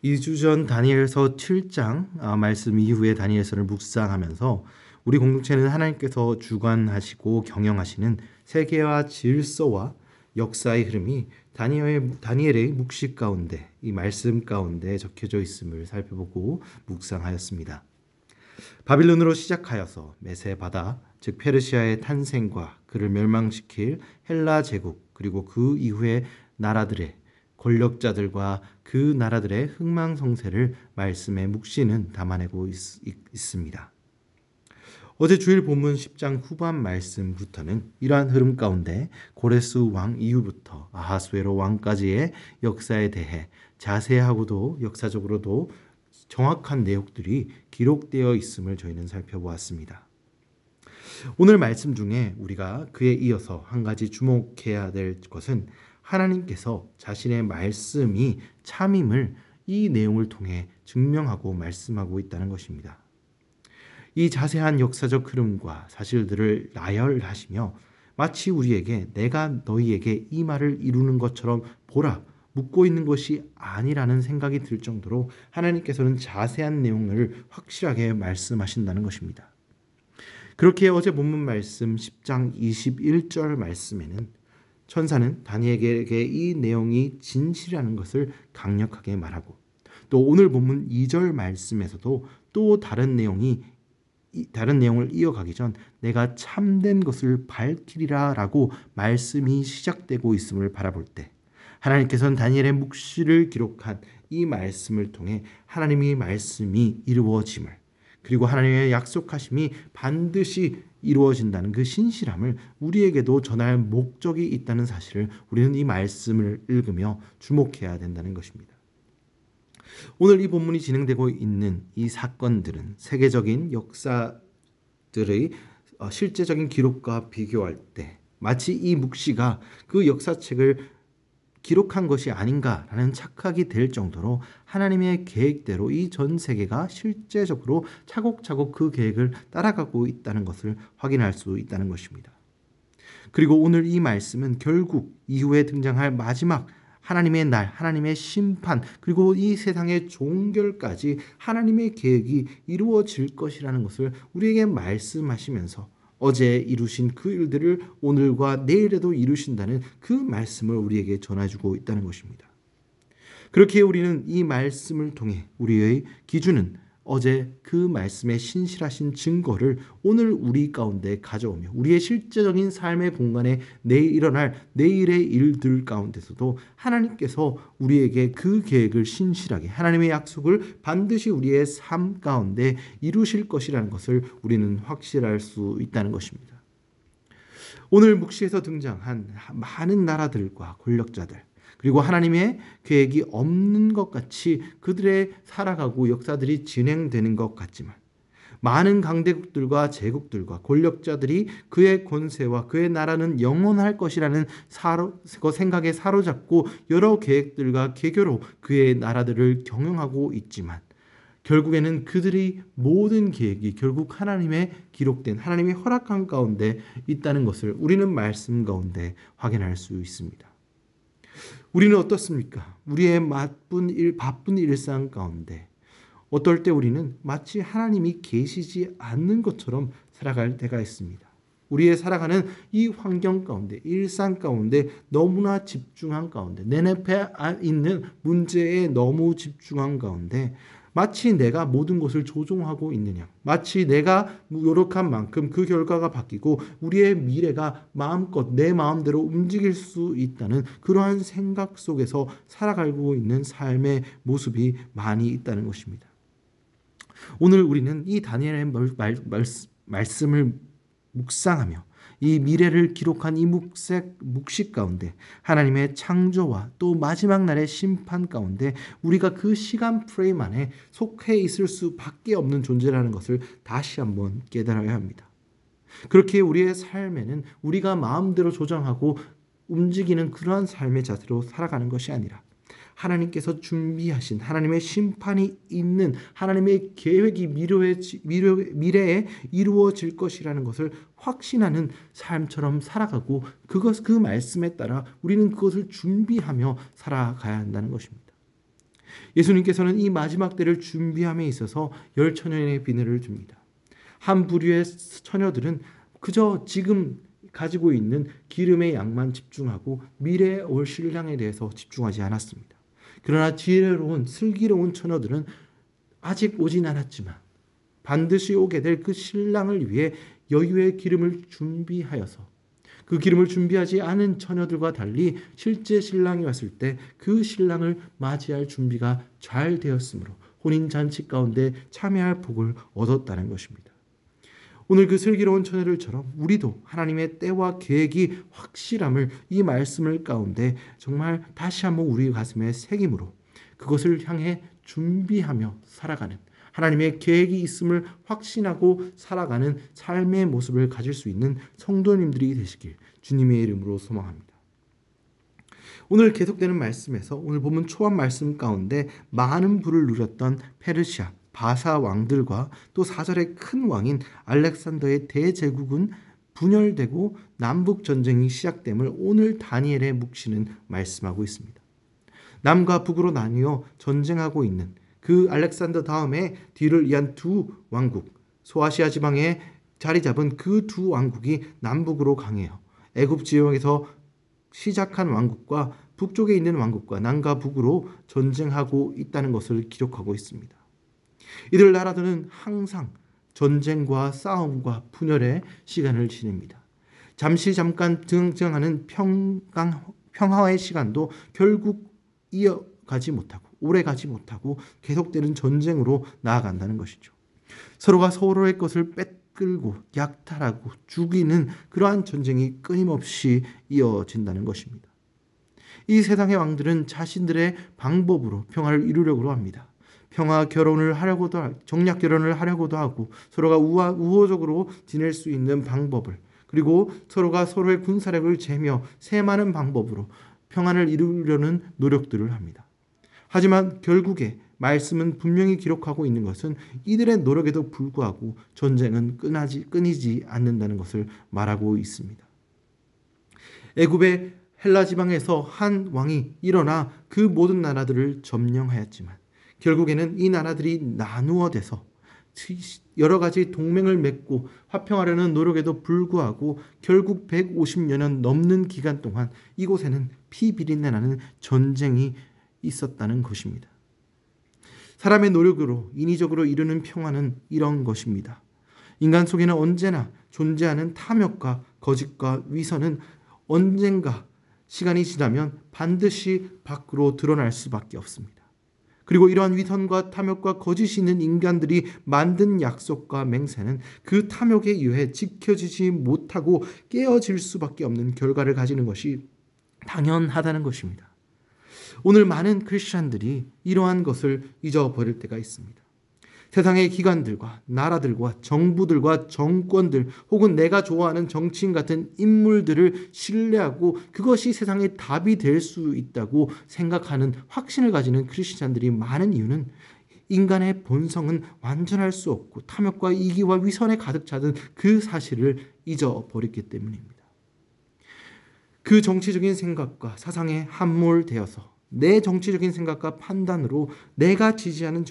2주 전 다니엘서 7장 말씀 이후에 다니엘서를 묵상하면서 우리 공동체는 하나님께서 주관하시고 경영하시는 세계와 질서와 역사의 흐름이 다니엘의 묵시 가운데, 이 말씀 가운데 적혀져 있음을 살펴보고 묵상하였습니다. 바빌론으로 시작하여서 메세 바다, 즉 페르시아의 탄생과 그를 멸망시킬 헬라 제국, 그리고 그 이후의 나라들의 권력자들과 그 나라들의 흥망성쇠를 말씀의 묵시는 담아내고 있습니다. 어제 주일 본문 10장 후반 말씀부터는 이러한 흐름 가운데 고레스 왕 이후부터 아하수에로 왕까지의 역사에 대해 자세하고도 역사적으로도 정확한 내용들이 기록되어 있음을 저희는 살펴보았습니다. 오늘 말씀 중에 우리가 그에 이어서 한 가지 주목해야 될 것은 하나님께서 자신의 말씀이 참임을 이 내용을 통해 증명하고 말씀하고 있다는 것입니다. 이 자세한 역사적 흐름과 사실들을 나열하시며 마치 우리에게 내가 너희에게 이 말을 이루는 것처럼 보라, 묻고 있는 것이 아니라는 생각이 들 정도로 하나님께서는 자세한 내용을 확실하게 말씀하신다는 것입니다. 그렇게 어제 본문 말씀 10장 21절 말씀에는 천사는 다니엘에게 이 내용이 진실이라는 것을 강력하게 말하고, 또 오늘 본문 2절 말씀에서도 또 다른 내용을 이어가기 전 내가 참된 것을 밝히리라 라고 말씀이 시작되고 있음을 바라볼 때 하나님께서는 다니엘의 묵시를 기록한 이 말씀을 통해 하나님의 말씀이 이루어짐을, 그리고 하나님의 약속하심이 반드시 이루어진다는 그 신실함을 우리에게도 전할 목적이 있다는 사실을 우리는 이 말씀을 읽으며 주목해야 된다는 것입니다. 오늘 이 본문이 진행되고 있는 이 사건들은 세계적인 역사들의 실제적인 기록과 비교할 때 마치 이 묵시가 그 역사책을 기록한 것이 아닌가라는 착각이 될 정도로 하나님의 계획대로 이 전 세계가 실제적으로 차곡차곡 그 계획을 따라가고 있다는 것을 확인할 수 있다는 것입니다. 그리고 오늘 이 말씀은 결국 이후에 등장할 마지막 하나님의 날, 하나님의 심판, 그리고 이 세상의 종결까지 하나님의 계획이 이루어질 것이라는 것을 우리에게 말씀하시면서 어제 이루신 그 일들을 오늘과 내일에도 이루신다는 그 말씀을 우리에게 전해주고 있다는 것입니다. 그렇게 우리는 이 말씀을 통해 우리의 기준은 어제 그 말씀의 신실하신 증거를 오늘 우리 가운데 가져오며 우리의 실제적인 삶의 공간에 내일 일어날 내일의 일들 가운데서도 하나님께서 우리에게 그 계획을 신실하게, 하나님의 약속을 반드시 우리의 삶 가운데 이루실 것이라는 것을 우리는 확실할 수 있다는 것입니다. 오늘 묵시에서 등장한 많은 나라들과 권력자들, 그리고 하나님의 계획이 없는 것 같이 그들의 살아가고 역사들이 진행되는 것 같지만 많은 강대국들과 제국들과 권력자들이 그의 권세와 그의 나라는 영원할 것이라는 생각에 사로잡고 여러 계획들과 계교로 그의 나라들을 경영하고 있지만 결국에는 그들의 모든 계획이 결국 하나님의 기록된 하나님의 허락한 가운데 있다는 것을 우리는 말씀 가운데 확인할 수 있습니다. 우리는 어떻습니까? 우리의 바쁜 일상 가운데 어떨 때 우리는 마치 하나님이 계시지 않는 것처럼 살아갈 때가 있습니다. 우리의 살아가는 이 환경 가운데, 일상 가운데 너무나 집중한 가운데, 내 앞에 있는 문제에 너무 집중한 가운데 마치 내가 모든 것을 조종하고 있느냐, 마치 내가 노력한 만큼 그 결과가 바뀌고 우리의 미래가 마음껏 내 마음대로 움직일 수 있다는 그러한 생각 속에서 살아가고 있는 삶의 모습이 많이 있다는 것입니다. 오늘 우리는 이 다니엘의 말씀을 묵상하며 이 미래를 기록한 이 묵시 가운데 하나님의 창조와 또 마지막 날의 심판 가운데 우리가 그 시간 프레임 안에 속해 있을 수밖에 없는 존재라는 것을 다시 한번 깨달아야 합니다. 그렇게 우리의 삶에는 우리가 마음대로 조정하고 움직이는 그러한 삶의 자세로 살아가는 것이 아니라 하나님께서 준비하신 하나님의 심판이 있는 하나님의 계획이 미래에 이루어질 것이라는 것을 확신하는 삶처럼 살아가고 그 말씀에 따라 우리는 그것을 준비하며 살아가야 한다는 것입니다. 예수님께서는 이 마지막 때를 준비함에 있어서 열처녀의 비늘을 줍니다. 한 부류의 처녀들은 그저 지금 가지고 있는 기름의 양만 집중하고 미래에 올 신랑에 대해서 집중하지 않았습니다. 그러나 지혜로운 슬기로운 처녀들은 아직 오진 않았지만 반드시 오게 될 그 신랑을 위해 여유의 기름을 준비하여서 그 기름을 준비하지 않은 처녀들과 달리 실제 신랑이 왔을 때 그 신랑을 맞이할 준비가 잘 되었으므로 혼인잔치 가운데 참여할 복을 얻었다는 것입니다. 오늘 그 슬기로운 처녀들처럼 우리도 하나님의 때와 계획이 확실함을 이 말씀을 가운데 정말 다시 한번 우리 가슴에 새김으로 그것을 향해 준비하며 살아가는 하나님의 계획이 있음을 확신하고 살아가는 삶의 모습을 가질 수 있는 성도님들이 되시길 주님의 이름으로 소망합니다. 오늘 계속되는 말씀에서 오늘 본문 초반 말씀 가운데 많은 부를 누렸던 페르시아, 바사 왕들과 또 4절의 큰 왕인 알렉산더의 대제국은 분열되고 남북 전쟁이 시작됨을 오늘 다니엘의 묵시는 말씀하고 있습니다. 남과 북으로 나뉘어 전쟁하고 있는 그 알렉산더 다음에 뒤를 이은 두 왕국, 소아시아 지방에 자리 잡은 그 두 왕국이 남북으로 강해요. 애굽 지역에서 시작한 왕국과 북쪽에 있는 왕국과 남과 북으로 전쟁하고 있다는 것을 기록하고 있습니다. 이들 나라들은 항상 전쟁과 싸움과 분열의 시간을 지냅니다. 잠깐 등장하는 평화의 시간도 결국 이어가지 못하고 오래가지 못하고 계속되는 전쟁으로 나아간다는 것이죠. 서로가 서로의 것을 뺏끌고 약탈하고 죽이는 그러한 전쟁이 끊임없이 이어진다는 것입니다. 이 세상의 왕들은 자신들의 방법으로 평화를 이루려고 합니다. 평화 결혼을 하려고도 정략 결혼을 하려고도 하고 서로가 우호적으로 지낼 수 있는 방법을 그리고 서로가 서로의 군사력을 재며 세많은 방법으로 평안을 이루려는 노력들을 합니다. 하지만 결국에 말씀은 분명히 기록하고 있는 것은 이들의 노력에도 불구하고 전쟁은 끊이지 않는다는 것을 말하고 있습니다. 애굽의 헬라 지방에서 한 왕이 일어나 그 모든 나라들을 점령하였지만 결국에는 이 나라들이 나누어져서 여러 가지 동맹을 맺고 화평하려는 노력에도 불구하고 결국 150여 년 넘는 기간 동안 이곳에는 피비린내 나는 전쟁이 있었다는 것입니다. 사람의 노력으로 인위적으로 이루는 평화는 이런 것입니다. 인간 속에는 언제나 존재하는 탐욕과 거짓과 위선은 언젠가 시간이 지나면 반드시 밖으로 드러날 수밖에 없습니다. 그리고 이러한 위선과 탐욕과 거짓이 있는 인간들이 만든 약속과 맹세는 그 탐욕에 의해 지켜지지 못하고 깨어질 수밖에 없는 결과를 가지는 것이 당연하다는 것입니다. 오늘 많은 크리스찬들이 이러한 것을 잊어버릴 때가 있습니다. 세상의 기관들과 나라들과 정부들과 정권들 혹은 내가 좋아하는 정치인 같은 인물들을 신뢰하고 그것이 세상의 답이 될 수 있다고 생각하는 확신을 가지는 크리스찬들이 많은 이유는 인간의 본성은 완전할 수 없고 탐욕과 이기와 위선에 가득 차던 그 사실을 잊어버렸기 때문입니다. 그 정치적인 생각과 사상에 함몰되어서 내 정치적인 생각과 판단으로 내가 지지하는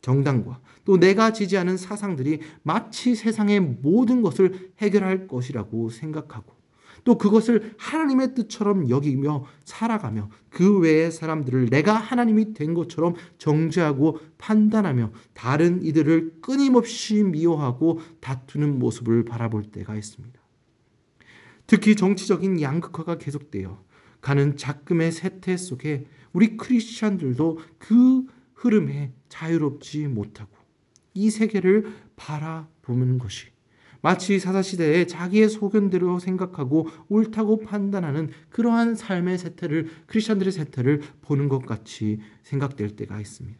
정당과 또 내가 지지하는 사상들이 마치 세상의 모든 것을 해결할 것이라고 생각하고 또 그것을 하나님의 뜻처럼 여기며 살아가며 그 외의 사람들을 내가 하나님이 된 것처럼 정죄하고 판단하며 다른 이들을 끊임없이 미워하고 다투는 모습을 바라볼 때가 있습니다. 특히 정치적인 양극화가 계속되어 가는 작금의 세태 속에 우리 크리스찬들도 그 흐름에 자유롭지 못하고 이 세계를 바라보는 것이 마치 사사시대에 자기의 소견대로 생각하고 옳다고 판단하는 그러한 삶의 세태를 크리스찬들의 세태를 보는 것 같이 생각될 때가 있습니다.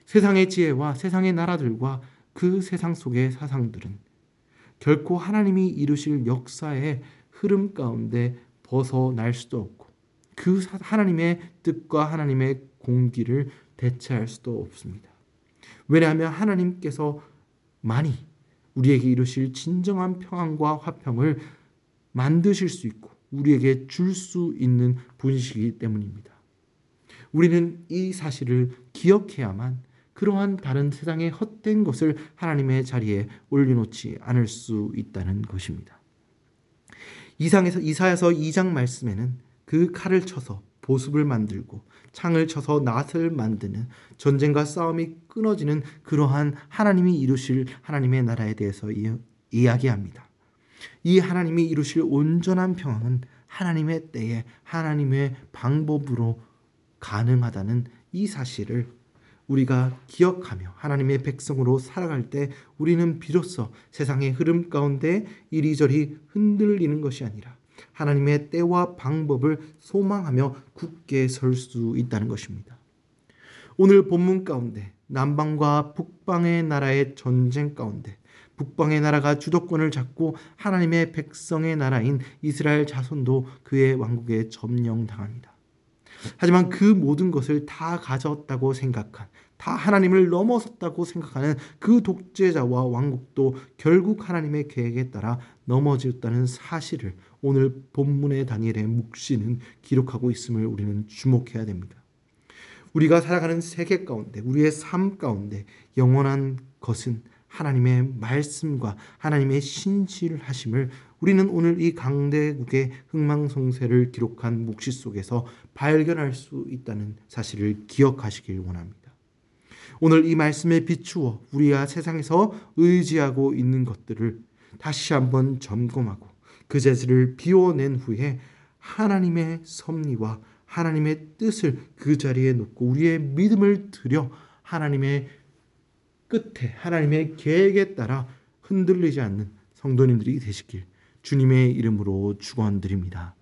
세상의 지혜와 세상의 나라들과 그 세상 속의 사상들은 결코 하나님이 이루실 역사의 흐름 가운데 벗어날 수도 없고 그 하나님의 뜻과 하나님의 공기를 대체할 수도 없습니다. 왜냐하면 하나님께서 만이 우리에게 이루실 진정한 평안과 화평을 만드실 수 있고 우리에게 줄 수 있는 분이시기 때문입니다. 우리는 이 사실을 기억해야만 그러한 다른 세상의 헛된 것을 하나님의 자리에 올려놓지 않을 수 있다는 것입니다. 이사야서 2장 말씀에는 그 칼을 쳐서 보습을 만들고 창을 쳐서 낫을 만드는, 전쟁과 싸움이 끊어지는 그러한 하나님이 이루실 하나님의 나라에 대해서 이야기합니다. 이 하나님이 이루실 온전한 평안은 하나님의 때에 하나님의 방법으로 가능하다는 이 사실을 우리가 기억하며 하나님의 백성으로 살아갈 때 우리는 비로소 세상의 흐름 가운데 이리저리 흔들리는 것이 아니라 하나님의 때와 방법을 소망하며 굳게 설 수 있다는 것입니다. 오늘 본문 가운데 남방과 북방의 나라의 전쟁 가운데 북방의 나라가 주도권을 잡고 하나님의 백성의 나라인 이스라엘 자손도 그의 왕국에 점령당합니다. 하지만 그 모든 것을 다 가졌다고 생각한, 다 하나님을 넘어섰다고 생각하는 그 독재자와 왕국도 결국 하나님의 계획에 따라 넘어졌다는 사실을 오늘 본문의 다니엘의 묵시는 기록하고 있음을 우리는 주목해야 됩니다. 우리가 살아가는 세계 가운데, 우리의 삶 가운데 영원한 것은 하나님의 말씀과 하나님의 신실하심을 우리는 오늘 이 강대국의 흥망성쇠를 기록한 묵시 속에서 발견할 수 있다는 사실을 기억하시길 원합니다. 오늘 이 말씀에 비추어 우리가 세상에서 의지하고 있는 것들을 다시 한번 점검하고 그 재질을 비워낸 후에 하나님의 섭리와 하나님의 뜻을 그 자리에 놓고 우리의 믿음을 들여 하나님의 끝에 하나님의 계획에 따라 흔들리지 않는 성도님들이 되시길 주님의 이름으로 축원드립니다.